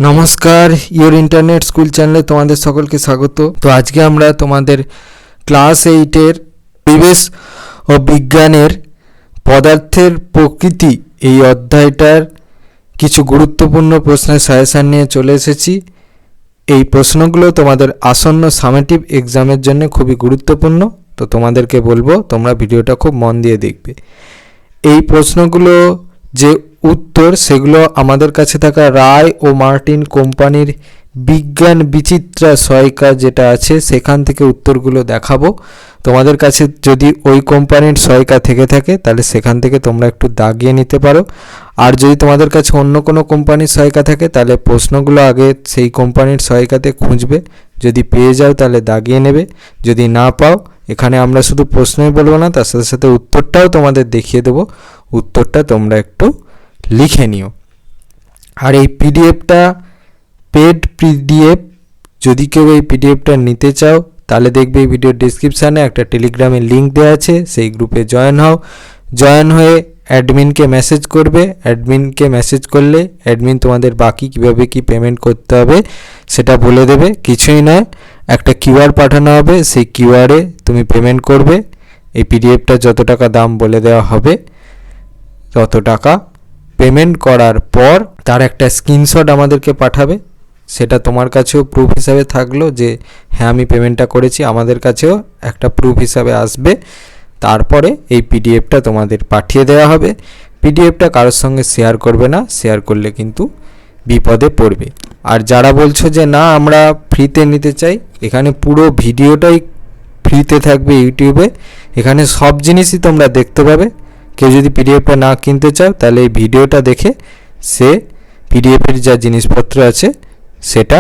নমস্কার, your internet school চ্যানেলে তোমাদের সকলকে স্বাগত। তো আজকে আমরা তোমাদের ক্লাস 8-এর পরিবেশ ও বিজ্ঞানের পদার্থের প্রকৃতি এই অধ্যায়টার কিছু গুরুত্বপূর্ণ প্রশ্নের সাজেশান নিয়ে চলে এসেছি। এই প্রশ্নগুলো তোমাদের আসন্ন সামেটিভ এক্সামের জন্য খুবই গুরুত্বপূর্ণ। তো তোমাদেরকে বলবো তোমরা ভিডিওটা খুব মন দিয়ে দেখবে। এই প্রশ্নগুলো যে উত্তর সেগুলো আমাদের কাছে থাকা রায় ও মার্টিন কোম্পানির বিজ্ঞান বিচিত্রা সহায়িকা যেটা আছে সেখান থেকে উত্তরগুলো দেখাবো। তোমাদের কাছে যদি ওই কোম্পানির সহায়িকা থেকে থাকে তাহলে সেখান থেকে তোমরা একটু দাগিয়ে নিতে পারো। আর যদি তোমাদের কাছে অন্য কোনো কোম্পানির সহায়িকা থাকে তাহলে প্রশ্নগুলো আগে সেই কোম্পানির সহায়িকাতে খুঁজবে, যদি পেয়ে যাও তাহলে দাগিয়ে নেবে। যদি না পাও, এখানে আমরা শুধু প্রশ্নই বলবো না, তার সাথে সাথে উত্তরটাও তোমাদের দেখিয়ে দেবো। উত্তরটা তোমরা একটু লিখে নিও। আর এই পিডিএফটা পেড পিডিএফ, যদি কেউ এই পিডিএফটা নিতে চাও তাহলে দেখবে এই ভিডিওর ডেসক্রিপশানে একটা টেলিগ্রামের লিঙ্ক দেওয়া আছে, সেই গ্রুপে জয়েন হও। জয়েন হয়ে অ্যাডমিনকে মেসেজ করবে। অ্যাডমিনকে মেসেজ করলে অ্যাডমিন তোমাদের বাকি কীভাবে কি পেমেন্ট করতে হবে সেটা বলে দেবে। কিছুই নয়, একটা কিউআর পাঠানো হবে, সেই কিউআরে তুমি পেমেন্ট করবে। এই পিডিএফটা যত টাকা দাম বলে দেওয়া হবে তত টাকা পেমেন্ট করার পর তার একটা স্ক্রিনশট আমাদেরকে পাঠাবে। সেটা তোমার কাছেও প্রুফ হিসাবে থাকলো যে হ্যাঁ আমি পেমেন্টটা করেছি, আমাদের কাছেও একটা প্রুফ হিসাবে আসবে। তারপরে এই পিডিএফটা তোমাদের পাঠিয়ে দেওয়া হবে। পিডিএফটা কারোর সঙ্গে শেয়ার করবে না, শেয়ার করলে কিন্তু বিপদে পড়বে। আর যারা বলছো যে না আমরা ফ্রিতে নিতে চাই, এখানে পুরো ভিডিওটাই ফ্রিতে থাকবে ইউটিউবে। এখানে সব জিনিসই তোমরা দেখতে পাবে। কেউ যদি পিডিএফটা না কিনতে চাও তাহলে এই ভিডিওটা দেখে সে পিডিএফের যা জিনিসপত্র আছে সেটা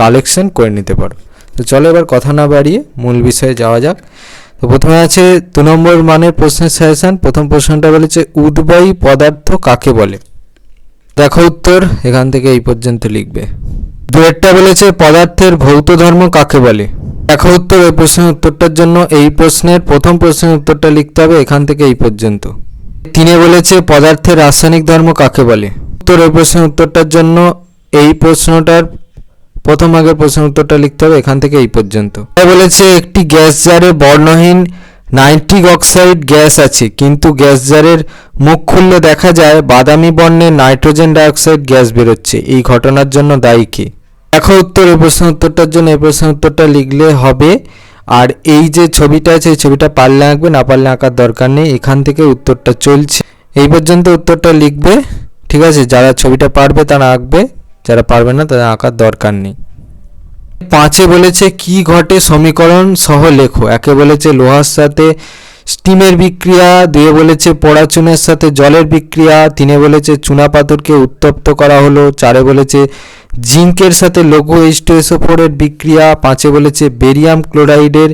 কালেকশন করে নিতে পারো। তো চলো এবার কথা না বাড়িয়ে মূল বিষয়ে যাওয়া যাক। তো প্রথমে আছে 2 নম্বর মানের প্রশ্নের সাজেশন। প্রথম প্রশ্নটা বলেছে উদ্বায়ী পদার্থ কাকে বলে। দেখো উত্তর, এখান থেকে এই পর্যন্ত লিখবে। দুয়েরটা বলেছে পদার্থের ভৌত ধর্ম কাকে বলে। দেখো উত্তর, এই প্রশ্নের উত্তরটার জন্য এই প্রশ্নের প্রথম প্রশ্নের উত্তরটা লিখতে হবে এখান থেকে এই পর্যন্ত। 3 বলেছে পদার্থের রাসায়নিক ধর্ম কাকে বলে। উত্তর, এই প্রশ্নের উত্তরটার জন্য এই প্রশ্নটার প্রথম আগের প্রশ্নের উত্তরটা লিখতে হবে এখান থেকে এই পর্যন্ত। বলেছে একটি গ্যাস জারে বর্ণহীন নাইট্রিক অক্সাইড গ্যাস আছে, কিন্তু গ্যাস জারের মুখ খুললে দেখা যায় বাদামি বর্ণের নাইট্রোজেন ডাইঅক্সাইড গ্যাস বেরোচ্ছে। এই ঘটনার জন্য দায়ী কে। দেখো উত্তর, এই প্রশ্নের উত্তরটার জন্য এই প্রশ্নের উত্তরটা লিখলে হবে। আর এই যে ছবিটা আছে এই ছবিটা পারলে আঁকবে, না পারলে আঁকার দরকার নেই। এখান থেকে উত্তরটা চলছে, এই পর্যন্ত উত্তরটা লিখবে। ঠিক আছে, যারা ছবিটা পারবে তারা আঁকবে, যারা পারবে না তাদের আঁকার দরকার নেই। 5 বলেছে কি ঘটে সমীকরণ সহ লেখো। 1 বলেছে লোহার সাথে স্টিমের বিক্রিয়া। 2 বলেছে পোড়া চুনের সাথে জলের বিক্রিয়া। 3 বলেছে চুনা পাথরকে উত্তপ্ত করা হলো। 4 বলেছে জিঙ্কের সাথে লঘু H2SO4 এর বিক্রিয়া। 5 বলেছে বেরিয়াম ক্লোরাইডের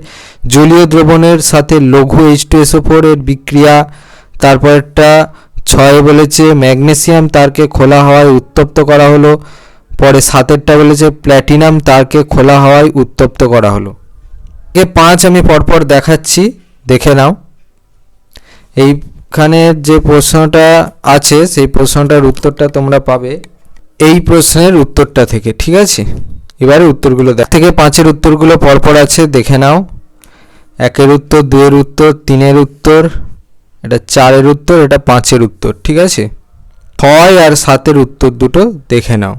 জলীয় দ্রবণের সাথে লঘু H2SO4 এর বিক্রিয়া। তারপরটা 6 বলেছে ম্যাগনেসিয়াম তারকে খোলা হওয়ায় উত্তপ্ত করা হলো। পরে 7টা বলেছে প্ল্যাটিনাম তারকে খোলা হওয়ায় উত্তপ্ত করা হলো। 5 আমি পরপর দেখাচ্ছি, দেখে নাও। এইখানে যে প্রশ্নটা আছে সেই প্রশ্নটার উত্তরটা তোমরা পাবে এই প্রশ্নের উত্তরটা থেকে। ঠিক আছে, এবারে উত্তরগুলো থেকে 5-এর উত্তরগুলো পরপর আছে, দেখে নাও। 1-এর উত্তর, 2-এর উত্তর, 3-এর উত্তর, এটা 4-এর উত্তর, এটা 5-এর উত্তর। ঠিক আছে, 6 আর 7-এর উত্তর দুটো দেখে নাও।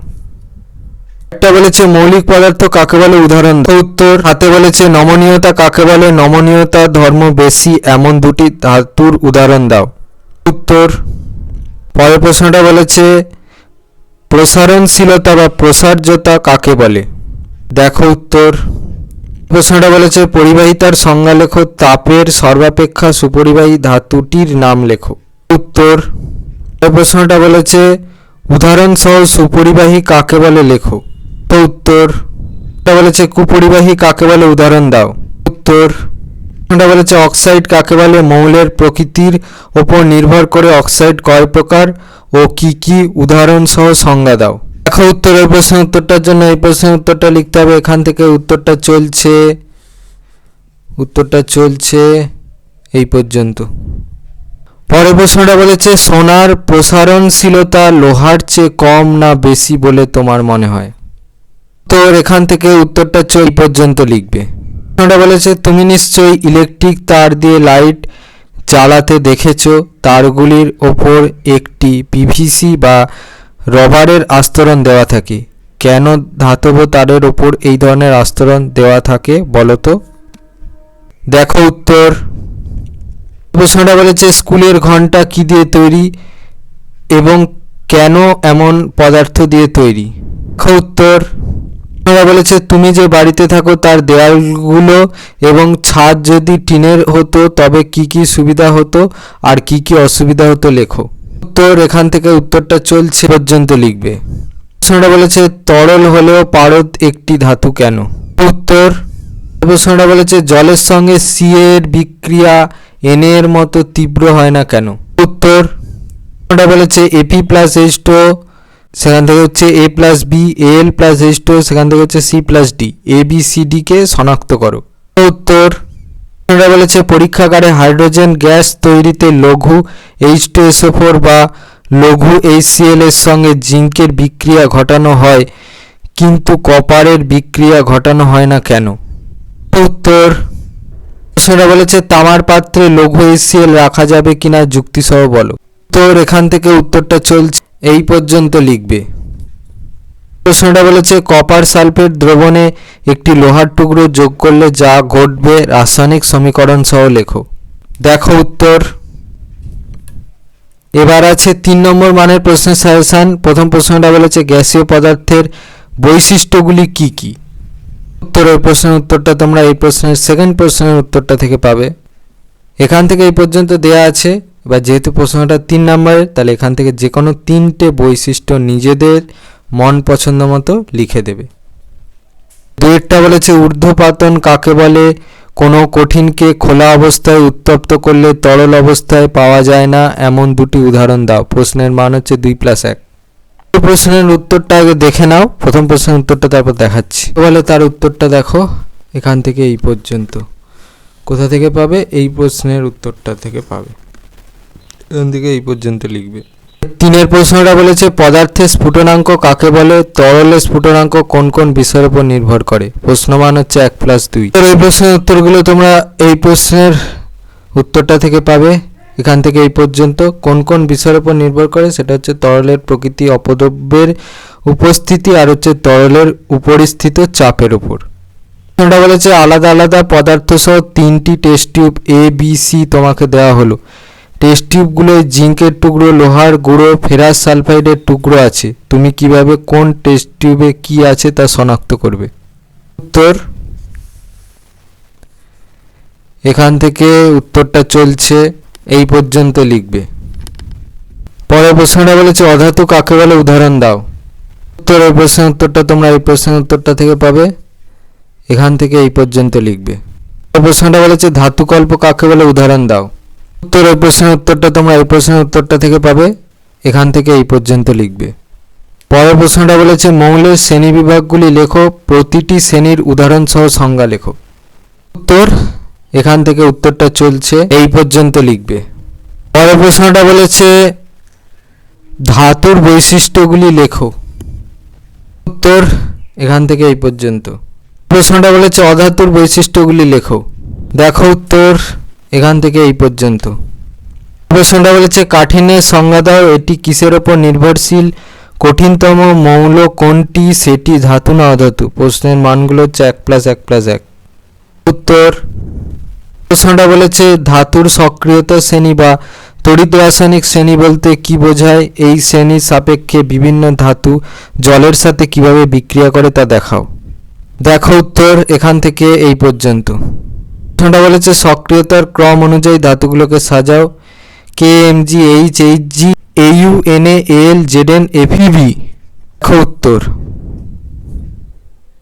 একটা বলেছে মৌলিক পদার্থ কাকে বলে, উদাহরণ দাও। উত্তর, হাতে বলেছে নমনীয়তা কাকে বলে, নমনীয়তা ধর্ম বেশি এমন দুটি ধাতুর উদাহরণ দাও। উত্তর, পরের প্রশ্নটা বলেছে প্রসারণশীলতা বা প্রসার্যতা কাকে বলে। দেখো উত্তর, প্রশ্নটা বলেছে পরিবাহিতার সংজ্ঞা লেখো, তাপের সর্বাপেক্ষা সুপরিবাহী ধাতুটির নাম লেখো। উত্তর, প্রশ্নটা বলেছে উদাহরণ সহ সুপরিবাহী কাকে বলে লেখো। তো উত্তর, এটা বলেছে কুপরিবাহী কাকে বলে, উদাহরণ দাও। উত্তর, এটা বলেছে অক্সাইড কাকে বলে, মৌলের প্রকৃতির ওপর নির্ভর করে অক্সাইড কয় প্রকার ও কি কি উদাহরণ সহ সংজ্ঞা দাও। দেখো উত্তর, এই প্রশ্নের উত্তরটার জন্য এই প্রশ্নের উত্তরটা লিখতে হবে এখান থেকে। উত্তরটা চলছে এই পর্যন্ত। পরের প্রশ্নটা বলেছে সোনার প্রসারণশীলতা লোহার চেয়ে কম না বেশি বলে তোমার মনে হয়? তো এখান থেকে উত্তরটা এই পর্যন্ত লিখবে। প্রশ্নটা বলেছে তুমি নিশ্চয়ই ইলেকট্রিক তার দিয়ে লাইট জ্বালাতে দেখেছো, তারগুলির ওপর একটি পিভিসি বা রবারের আস্তরণ দেওয়া থাকে। কেন ধাতব তারের ওপর এই ধরনের আস্তরণ দেওয়া থাকে বলো তো? দেখো উত্তর। প্রশ্নটা বলেছে স্কুলের ঘন্টা কি দিয়ে তৈরি এবং কেন এমন পদার্থ দিয়ে তৈরি? দেখো উত্তর। প্রশ্নটা বলেছে তুমি যে বাড়িতে থাকো তার দেয়ালগুলো এবং ছাদ যদি টিনের হতো তবে কি কি সুবিধা হতো আর কি কি অসুবিধা হতো লেখো। উত্তর এখান থেকে উত্তরটা চলছে পর্যন্ত লিখবে। প্রশ্নটা বলেছে তরল হলেও পারদ একটি ধাতু কেন? উত্তর। প্রশ্নটা বলেছে জলের সঙ্গে সি এর বিক্রিয়া এন এর মতো তীব্র হয় না কেন? উত্তর। প্রশ্নটা বলেছে এপি প্লাস এইচ টু সেখান থেকে হচ্ছে এ প্লাস বি, এল প্লাস এইচ টু সেখান থেকে হচ্ছে C plus D, A B C D কে শনাক্ত করো। উত্তর। প্রশ্নটা বলেছে পরীক্ষাগারে হাইড্রোজেন গ্যাস তৈরিতে লঘু H2SO4 বা লঘু HCl এর সঙ্গে জিঙ্কের বিক্রিয়া ঘটানো হয় কিন্তু কপারের বিক্রিয়া ঘটানো হয় না কেন? উত্তর। প্রশ্নটা বলেছে তামার পাত্রে লঘু HCl রাখা যাবে কিনা যুক্তিসহ বলো। উত্তর এখান থেকে উত্তরটা চলছে এই পর্যন্ত লিখবে। প্রশ্নটা বলেছে কপার সালফেট দ্রবণে একটি লোহার টুকরো যোগ করলে যা ঘটবে রাসায়নিক সমীকরণ সহ লেখো। দেখো উত্তর। এবার আছে 3 নম্বর মানের প্রশ্নের সাজেশন। প্রথম প্রশ্নটা বলেছে গ্যাসীয় পদার্থের বৈশিষ্ট্যগুলি কি কি? উত্তরের প্রশ্নের উত্তরটা তোমরা এই প্রশ্নের সেকেন্ড প্রশ্নের উত্তরটা থেকে পাবে। এখান থেকে এই পর্যন্ত দেয়া আছে। এবার যেহেতু প্রশ্নটা 3 নম্বরের তাহলে এখান থেকে যে কোনো 3টে বৈশিষ্ট্য নিজেদের মন পছন্দ মতো লিখে দেবে। দুইটা বলেছে ঊর্ধ্বপাতন কাকে বলে? কোনো কঠিনকে খোলা অবস্থায় উত্তপ্ত করলে তরল অবস্থায় পাওয়া যায় না এমন দুটি উদাহরণ দাও। প্রশ্নের মান হচ্ছে 2+1। প্রশ্নের উত্তরটা আগে দেখে নাও, প্রথম প্রশ্নের উত্তরটা তারপর দেখাচ্ছি। বলে তার উত্তরটা দেখো এখান থেকে এই পর্যন্ত। কোথা থেকে পাবে? এই প্রশ্নের উত্তরটা থেকে পাবে। এখান থেকে এই পর্যন্ত লিখবে। 3 প্রশ্নটা বলেছে পদার্থের স্ফুটনাঙ্ক কাকে বলে? তরলের স্ফুটনাঙ্ক কোন কোন বিষয়ের উপর নির্ভর করে? প্রশ্নমান হচ্ছে 1+2। এই প্রশ্নের উত্তরগুলো তোমরা এই প্রশ্নের উত্তরটা থেকে পাবে। এখান থেকে এই পর্যন্ত কোন কোন বিষয়ের উপর নির্ভর করে সেটা হচ্ছে তরলের প্রকৃতি, অপদ্রব্যের উপস্থিতি আর হচ্ছে তরলের উপরিস্থিত চাপের উপর। প্রশ্নটা বলেছে আলাদা আলাদা পদার্থ সহ 3টি test tube A B C তোমাকে দেওয়া হলো। টেস্ট টিউবগুলোয় জিঙ্কের টুকরো, লোহার গুঁড়ো, ফেরাস সালফাইডের টুকরো আছে। তুমি কিভাবে কোন টেস্ট টিউবে কি আছে তা শনাক্ত করবে? উত্তর। এখান থেকে উত্তরটা চলছে এই পর্যন্ত লিখবে। পরের প্রশ্নটা বলেছে অধাতু কাকে বলে? উদাহরণ দাও। উত্তর এই প্রশ্নের উত্তরটা তোমরা এই প্রশ্নের উত্তরটা থেকে পাবে। এখান থেকে এই পর্যন্ত লিখবে। প্রশ্নটা বলেছে ধাতুকল্প কাকে বলে? উদাহরণ দাও। উত্তর এই প্রশ্নের উত্তরটা তোমরা এই প্রশ্নের উত্তরটা থেকে পাবে। এখান থেকে এই পর্যন্ত লিখবে। পরের প্রশ্নটা বলেছে মৌলের শ্রেণীবিভাগগুলি লেখো, প্রতিটি শ্রেণীর উদাহরণ সহ সংজ্ঞা লেখো। উত্তর এখান থেকে উত্তরটা চলছে এই পর্যন্ত লিখবে। পরের প্রশ্নটা বলেছে ধাতুর বৈশিষ্ট্যগুলি লেখো। উত্তর এখান থেকে এই পর্যন্ত। প্রশ্নটা বলেছে অধাতুর বৈশিষ্ট্যগুলি লেখো। দেখো উত্তর এখান থেকে এই পর্যন্ত। প্রশ্নটা বলেছে কাঠিন্যের সংজ্ঞা দাও, এটি কিসের ওপর নির্ভরশীল? কঠিনতম মৌল কোনটি, সেটি ধাতু না অধাতু? প্রশ্নের মানগুলো হচ্ছে 1+1+1। উত্তর। প্রশ্নটা বলেছে ধাতুর সক্রিয়তা শ্রেণী বা তড়িৎ রাসায়নিক শ্রেণী বলতে কি বোঝায়? এই শ্রেণীর সাপেক্ষে বিভিন্ন ধাতু জলের সাথে কিভাবে বিক্রিয়া করে তা দেখাও। দেখো উত্তর এখান থেকে এই পর্যন্ত। প্রশ্নটা বলেছে সক্রিয়তার ক্রম অনুযায়ী ধাতুগুলোকে সাজাও। KMg HHg AuNa Al Zn Fev। দেখো উত্তর।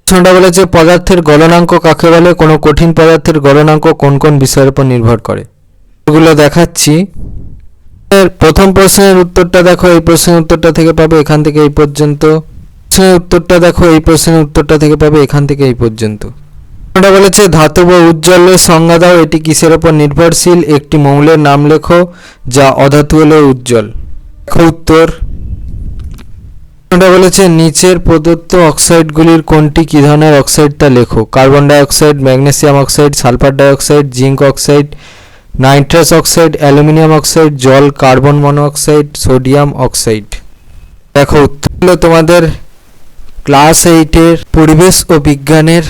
প্রশ্নটা বলেছে পদার্থের গলনাঙ্ক কাকে বলে? কোনো কঠিন পদার্থের গলনাঙ্ক কোন কোন বিষয়ের উপর নির্ভর করে? এগুলো দেখাচ্ছি। প্রথম প্রশ্নের উত্তরটা দেখো এই প্রশ্নের উত্তরটা থেকে পাবে। এখান থেকে এই পর্যন্ত। প্রশ্নের উত্তরটা দেখো এই প্রশ্নের উত্তরটা থেকে পাবে। এখান থেকে এই পর্যন্ত। এটা বলেছে ধাতব উজ্জ্বলের সংজ্ঞা দাও, এটি কিসের উপর নির্ভরশীল? একটি মৌলের নাম লেখো যা অধাতু হলেও উজ্জ্বল। দেখো উত্তর। এটা বলেছে নিচের প্রদত্ত অক্সাইডগুলির কোনটি কী ধরনের অক্সাইড তা লেখো। Carbon dioxide, magnesium oxide, sulphur dioxide, zinc oxide, nitrous oxide, aluminium oxide, জল, কার্বন মনোঅক্সাইড, সোডিয়াম অক্সাইড। দেখো উত্তর হলো তোমাদের ক্লাস 8-এর পরিবেশ ও বিজ্ঞানের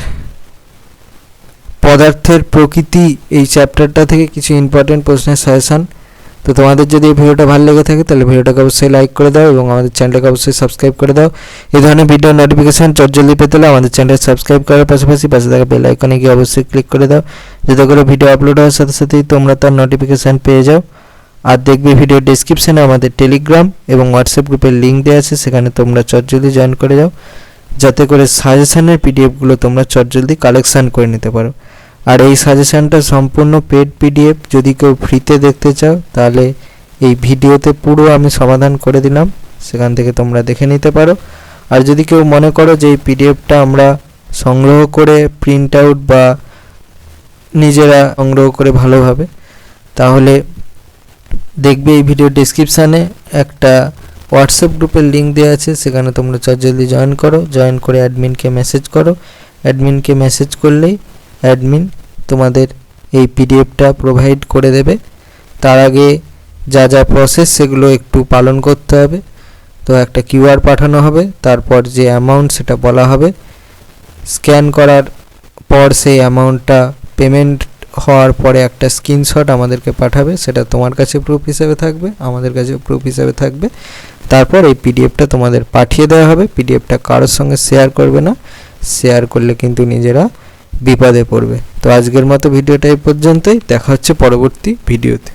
পদার্থের প্রকৃতি এই চ্যাপ্টারটা থেকে কিছু ইম্পর্টেন্ট প্রশ্নের সাজেশান। তো তোমাদের যদি এই ভিডিওটা ভালো লেগে থাকে তাহলে ভিডিওটাকে অবশ্যই লাইক করে দাও এবং আমাদের চ্যানেলটাকে অবশ্যই সাবস্ক্রাইব করে দাও। এই ধরনের ভিডিও নোটিফিকেশান জলদি পেতে হলে আমাদের চ্যানেল সাবস্ক্রাইব করার পাশাপাশি পাশে থাকা বেল আইকনে গিয়ে অবশ্যই ক্লিক করে দাও, যাতে করে ভিডিও আপলোড হওয়ার সাথে সাথেই তোমরা তার নোটিফিকেশান পেয়ে যাও। আর দেখবে ভিডিও ডেসক্রিপশানে আমাদের টেলিগ্রাম এবং হোয়াটসঅ্যাপ গ্রুপের লিঙ্ক দেওয়া আছে, সেখানে তোমরা জলদি জয়েন করে যাও, যাতে করে সাজেশানের পিডিএফগুলো তোমরা জলদি কালেকশান করে নিতে পারো। আর এই সাজেশানটা সম্পূর্ণ পেড পিডিএফ, যদি কেউ ফ্রিতে দেখতে চাও তাহলে এই ভিডিওতে পুরো আমি সমাধান করে দিলাম, সেখান থেকে তোমরা দেখে নিতে পারো। আর যদি কেউ মনে করো যে এই পিডিএফটা আমরা সংগ্রহ করে প্রিন্ট আউট বা নিজেরা সংগ্রহ করে ভালোভাবে, তাহলে দেখবে এই ভিডিও ডেসক্রিপশানে একটা হোয়াটসঅ্যাপ গ্রুপের লিঙ্ক দেওয়া আছে, সেখানে তোমরা জলদি জয়েন করো। জয়েন করে অ্যাডমিনকে মেসেজ করো। অ্যাডমিনকে মেসেজ করলেই অ্যাডমিন তোমাদের এই পিডিএফটা প্রোভাইড করে দেবে। তার আগে যা যা প্রসেস সেগুলো একটু পালন করতে হবে। তো একটা কিউআর পাঠানো হবে, তারপর যে অ্যামাউন্ট সেটা বলা হবে, স্ক্যান করার পর সেই অ্যামাউন্টটা পেমেন্ট হওয়ার পরে একটা স্ক্রিনশট আমাদেরকে পাঠাবে, সেটা তোমার কাছে প্রুফ হিসেবে থাকবে, আমাদের কাছে প্রুফ হিসেবে থাকবে। তারপর এই পিডিএফটা তোমাদের পাঠিয়ে দেওয়া হবে। পিডিএফটা কারোর সঙ্গে শেয়ার করবে না, শেয়ার করলে কিন্তু নিজেরা বিপদে পড়বে। তো আজকের মতো ভিডিওটা এই পর্যন্তই, দেখা হচ্ছে পরবর্তী ভিডিওতে।